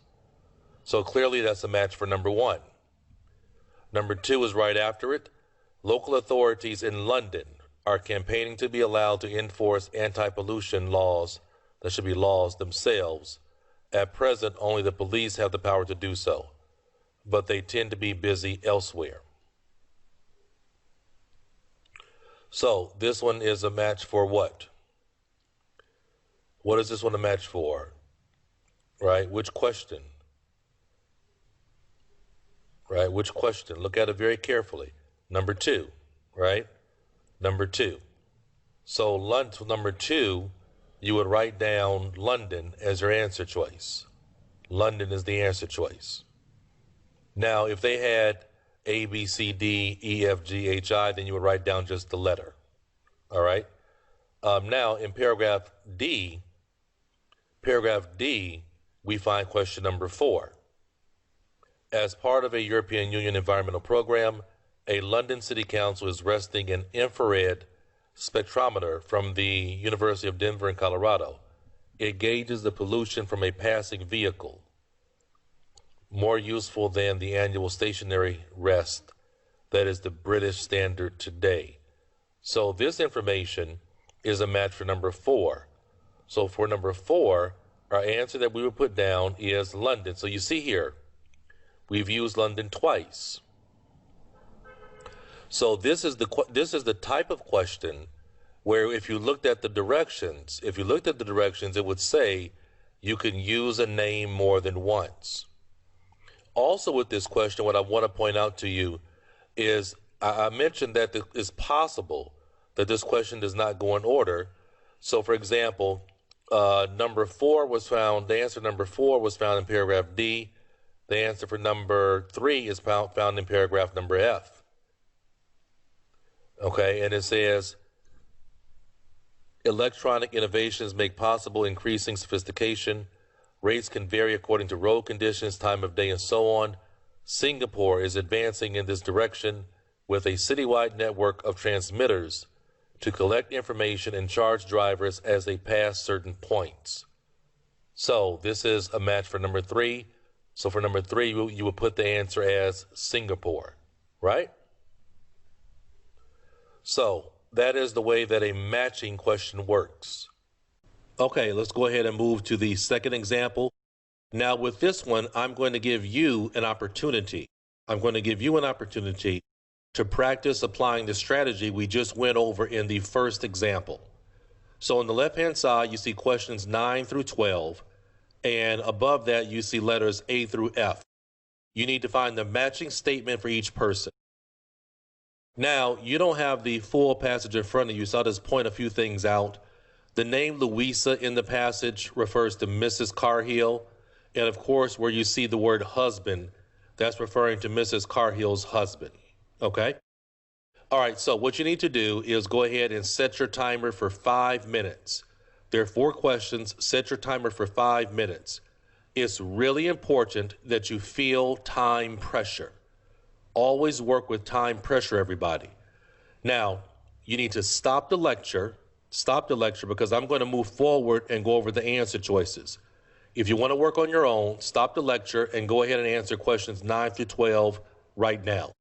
So clearly that's a match for number 1. Number 2 is right after it. Local authorities in London are campaigning to be allowed to enforce anti-pollution laws that should be laws themselves. At present, only the police have the power to do so, but they tend to be busy elsewhere. So this one is a match for what? What is this one a match for? Right? Which question? Right? Which question? Look at it very carefully. Number 2, right? Number 2. So number 2, you would write down London as your answer choice. London is the answer choice. Now, if they had A, B, C, D, E, F, G, H, I, then you would write down just the letter. All right? Now, in paragraph D, Paragraph D, we find question number 4. As part of a European Union environmental program, a London City Council is resting an infrared spectrometer from the University of Denver in Colorado. It gauges the pollution from a passing vehicle, more useful than the annual stationary rest that is the British standard today. So this information is a match for number 4. So for number 4, our answer that we would put down is London. So you see here, we've used London twice. So this is the type of question where if you looked at the directions, it would say you can use a name more than once. Also with this question, what I want to point out to you is I mentioned that it's possible that this question does not go in order. So for example, the answer number 4 was found in paragraph D. The answer for number 3 is found in paragraph number F. Okay, and it says, electronic innovations make possible increasing sophistication. Rates can vary according to road conditions, time of day, and so on. Singapore is advancing in this direction with a citywide network of transmitters to collect information and charge drivers as they pass certain points. So this is a match for number 3. So for number 3, you would put the answer as Singapore, right? So that is the way that a matching question works. Okay, let's go ahead and move to the second example. Now with this one, I'm going to give you an opportunity. To practice applying the strategy we just went over in the first example. So on the left-hand side, you see questions 9 through 12, and above that, you see letters A through F. You need to find the matching statement for each person. Now, you don't have the full passage in front of you, so I'll just point a few things out. The name Louisa in the passage refers to Mrs. Carhill, and of course, where you see the word husband, that's referring to Mrs. Carhill's husband. Okay? All right, so what you need to do is go ahead and set your timer for 5 minutes. There are 4 questions. Set your timer for 5 minutes. It's really important that you feel time pressure. Always work with time pressure, everybody. Now, you need to stop the lecture because I'm going to move forward and go over the answer choices. If you want to work on your own, stop the lecture and go ahead and answer questions 9 through 12 right now.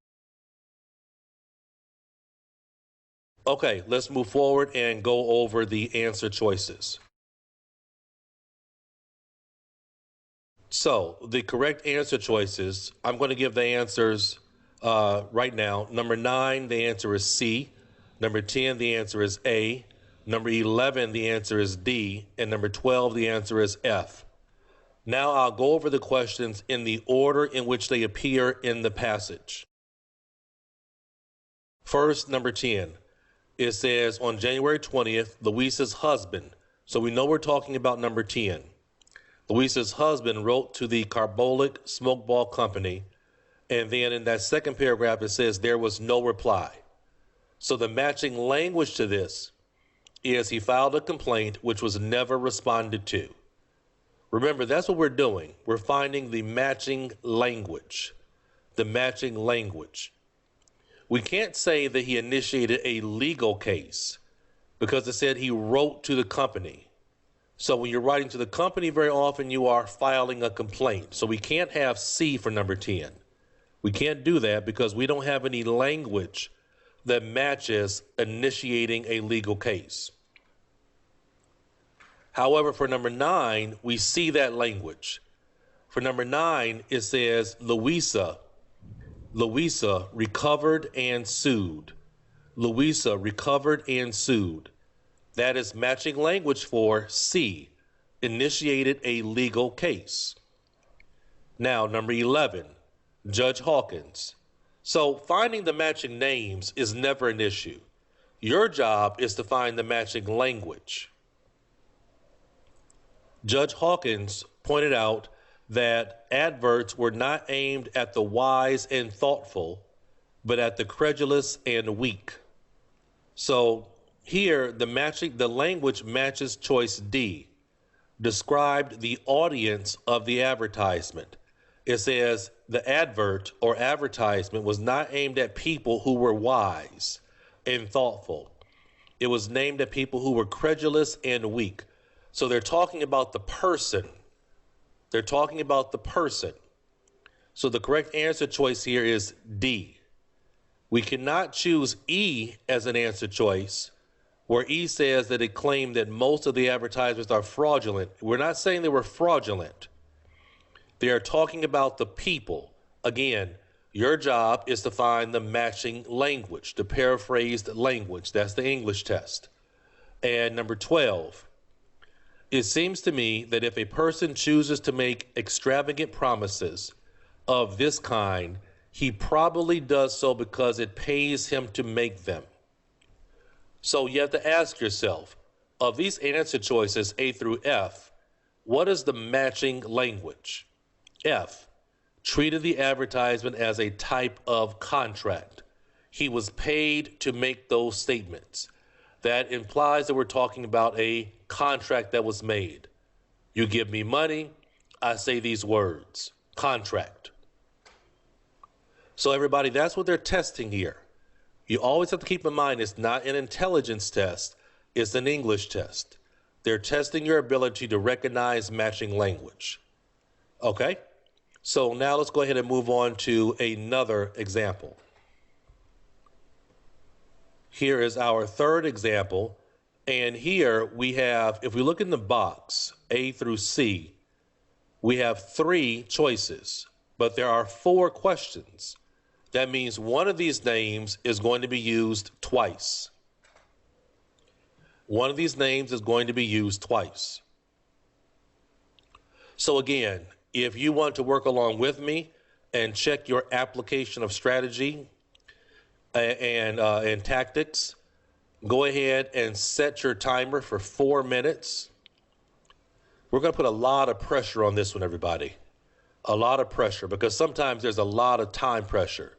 Okay, let's move forward and go over the answer choices. So the correct answer choices, I'm going to give the answers right now. Number 9, the answer is C. Number 10, the answer is A. Number 11, the answer is D. And number 12, the answer is F. Now I'll go over the questions in the order in which they appear in the passage. First, number 10. It says on January 20th, Louisa's husband. So we know we're talking about number 10. Louisa's husband wrote to the Carbolic Smokeball Company. And then in that second paragraph, it says there was no reply. So the matching language to this is he filed a complaint which was never responded to. Remember, that's what we're doing. We're finding the matching language. We can't say that he initiated a legal case because it said he wrote to the company. So when you're writing to the company, very often you are filing a complaint. So we can't have C for number 10. We can't do that because we don't have any language that matches initiating a legal case. However, for number 9, we see that language. For number 9, it says Louisa recovered and sued. Louisa recovered and sued. That is matching language for C, initiated a legal case. Now, number 11, Judge Hawkins. So finding the matching names is never an issue. Your job is to find the matching language. Judge Hawkins pointed out that adverts were not aimed at the wise and thoughtful, but at the credulous and weak. So here, the language matches choice D. described the audience of the advertisement. It says the advert or advertisement was not aimed at people who were wise and thoughtful. It was aimed at people who were credulous and weak. So they're talking about the person. They're talking about the person. So the correct answer choice here is D. We cannot choose E as an answer choice, where E says that it claimed that most of the advertisements are fraudulent. We're not saying they were fraudulent. They are talking about the people. Again, your job is to find the matching language, the paraphrased language. That's the English test. And number 12, it seems to me that if a person chooses to make extravagant promises of this kind, he probably does so because it pays him to make them. So you have to ask yourself, of these answer choices A through F, what is the matching language? F, treated the advertisement as a type of contract. He was paid to make those statements. That implies that we're talking about a contract that was made. You give me money, I say these words. Contract. So everybody, that's what they're testing here. You always have to keep in mind it's not an intelligence test, it's an English test. They're testing your ability to recognize matching language. Okay? So now let's go ahead and move on to another example. Here is our third example. And here we have, if we look in the box, A through C, we have 3 choices, but there are 4 questions. That means one of these names is going to be used twice. One of these names is going to be used twice. So again, if you want to work along with me and check your application of strategy and tactics, go ahead and set your timer for 4 minutes. We're going to put a lot of pressure on this one, everybody. A lot of pressure, because sometimes there's a lot of time pressure.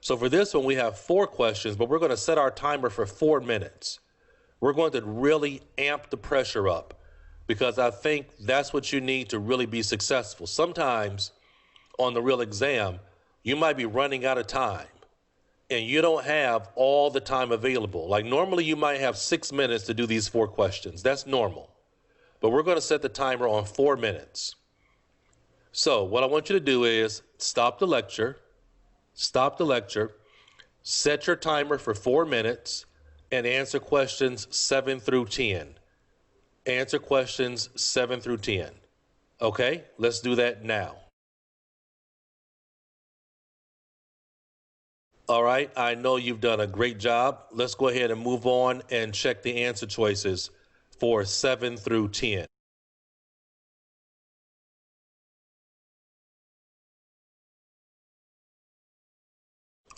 So for this one, we have 4 questions, but we're going to set our timer for 4 minutes. We're going to really amp the pressure up, because I think that's what you need to really be successful. Sometimes on the real exam, you might be running out of time and you don't have all the time available. Like normally you might have 6 minutes to do these 4 questions. That's normal. But we're going to set the timer on 4 minutes. So what I want you to do is stop the lecture, set your timer for 4 minutes, and answer questions 7 through 10. Answer questions 7 through 10. Okay, let's do that now. All right, I know you've done a great job. Let's go ahead and move on and check the answer choices for 7 through 10.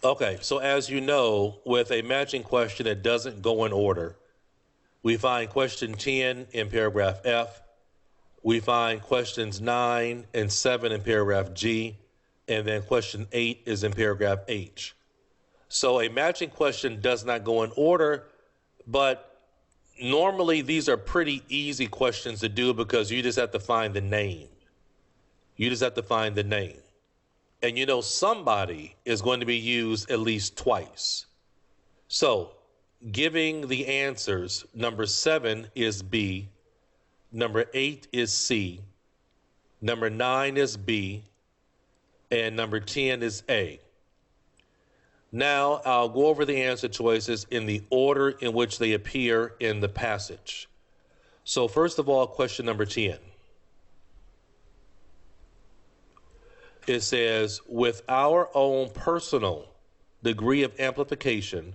Okay, so as you know, with a matching question that doesn't go in order, we find question 10 in paragraph F, we find questions 9 and 7 in paragraph G, and then question 8 is in paragraph H. So a matching question does not go in order, but normally these are pretty easy questions to do because you just have to find the name. You just have to find the name. And you know somebody is going to be used at least twice. So giving the answers, number 7 is B, number 8 is C, number 9 is B, and number 10 is A. Now I'll go over the answer choices in the order in which they appear in the passage. So first of all, question number 10. It says, with our own personal degree of amplification,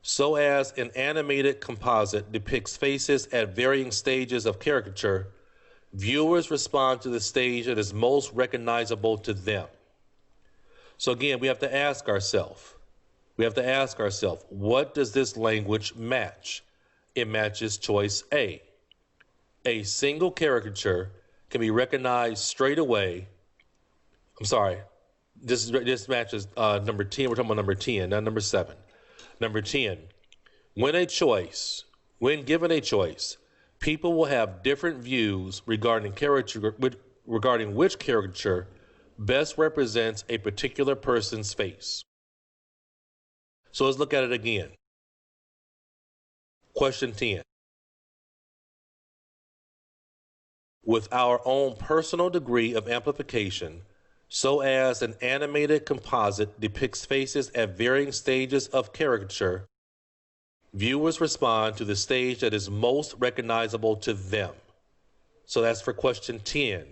so as an animated composite depicts faces at varying stages of caricature, viewers respond to the stage that is most recognizable to them. So again, we have to ask ourselves, what does this language match? It matches choice A. A single caricature can be recognized straight away. I'm sorry, this matches number 10. We're talking about number 10, not number 7. Number 10, when given a choice, People will have different views regarding which caricature best represents a particular person's face. So let's look at it again. Question 10. With our own personal degree of amplification, so as an animated composite depicts faces at varying stages of caricature, viewers respond to the stage that is most recognizable to them. So that's for question 10.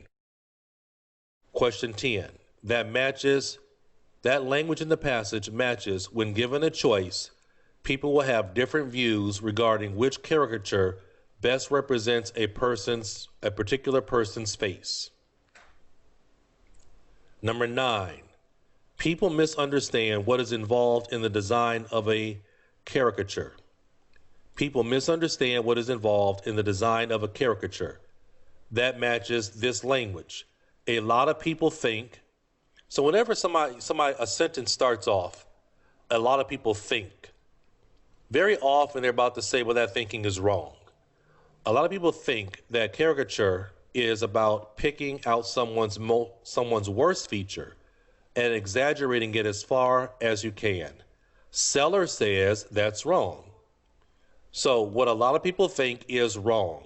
Question 10. That language in the passage matches when given a choice. People will have different views regarding which caricature best represents a particular person's face. Number 9, people misunderstand what is involved in the design of a caricature. People misunderstand what is involved in the design of a caricature. That matches this language. A lot of people think, so whenever a sentence starts off, a lot of people think. Very often they're about to say, well, that thinking is wrong. A lot of people think that caricature is about picking out someone's worst feature and exaggerating it as far as you can. Seller says that's wrong. So what a lot of people think is wrong.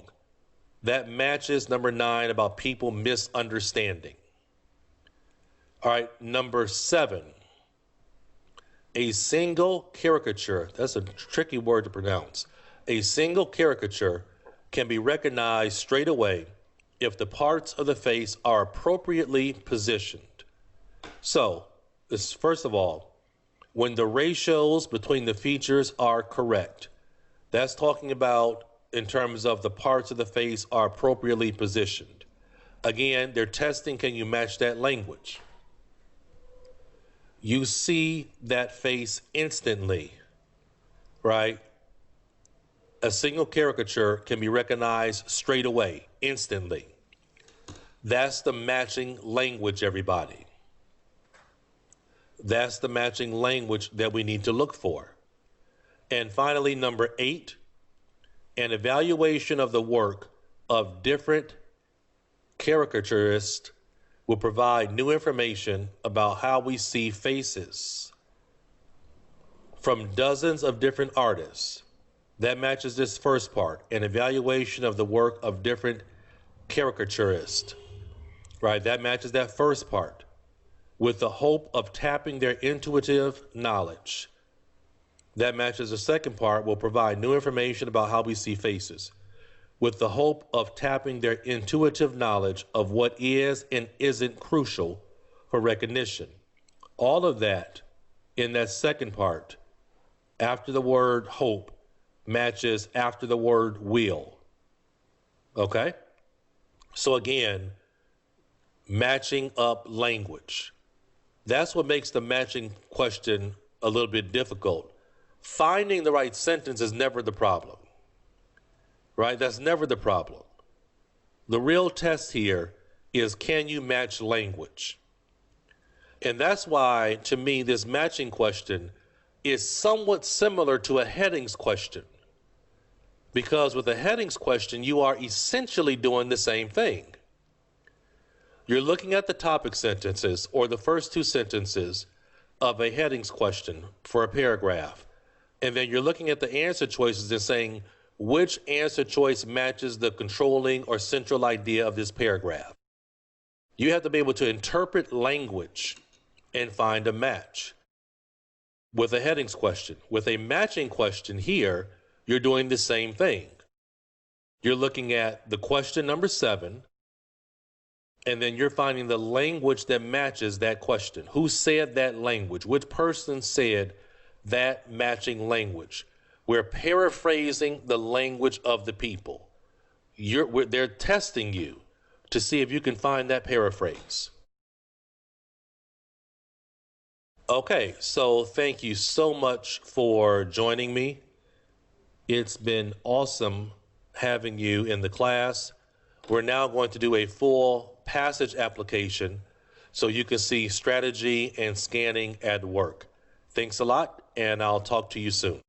That matches number 9 about people misunderstanding. All right, number 7. A single caricature, that's a tricky word to pronounce. A single caricature can be recognized straight away if the parts of the face are appropriately positioned. So, first of all, when the ratios between the features are correct, that's talking about in terms of the parts of the face are appropriately positioned. Again, they're testing, can you match that language? You see that face instantly, right? A single caricature can be recognized straight away, instantly. That's the matching language, everybody. That's the matching language that we need to look for. And finally, number 8, an evaluation of the work of different caricaturists will provide new information about how we see faces from dozens of different artists. That matches this first part, an evaluation of the work of different caricaturists, right? That matches that first part with the hope of tapping their intuitive knowledge. That matches the second part, will provide new information about how we see faces with the hope of tapping their intuitive knowledge of what is and isn't crucial for recognition. All of that in that second part, after the word hope, matches after the word will. Okay? So again, matching up language. That's what makes the matching question a little bit difficult. Finding the right sentence is never the problem. Right? That's never the problem. The real test here is, can you match language? And that's why, to me, this matching question is somewhat similar to a headings question. Because with a headings question, you are essentially doing the same thing. You're looking at the topic sentences or the first 2 sentences of a headings question for a paragraph. And then you're looking at the answer choices and saying, which answer choice matches the controlling or central idea of this paragraph? You have to be able to interpret language and find a match with a headings question. With a matching question here, you're doing the same thing. You're looking at the question number 7, and then you're finding the language that matches that question. Who said that language? Which person said that matching language? We're paraphrasing the language of the people. They're testing you to see if you can find that paraphrase. Okay, so thank you so much for joining me. It's been awesome having you in the class. We're now going to do a full passage application so you can see strategy and scanning at work. Thanks a lot, and I'll talk to you soon.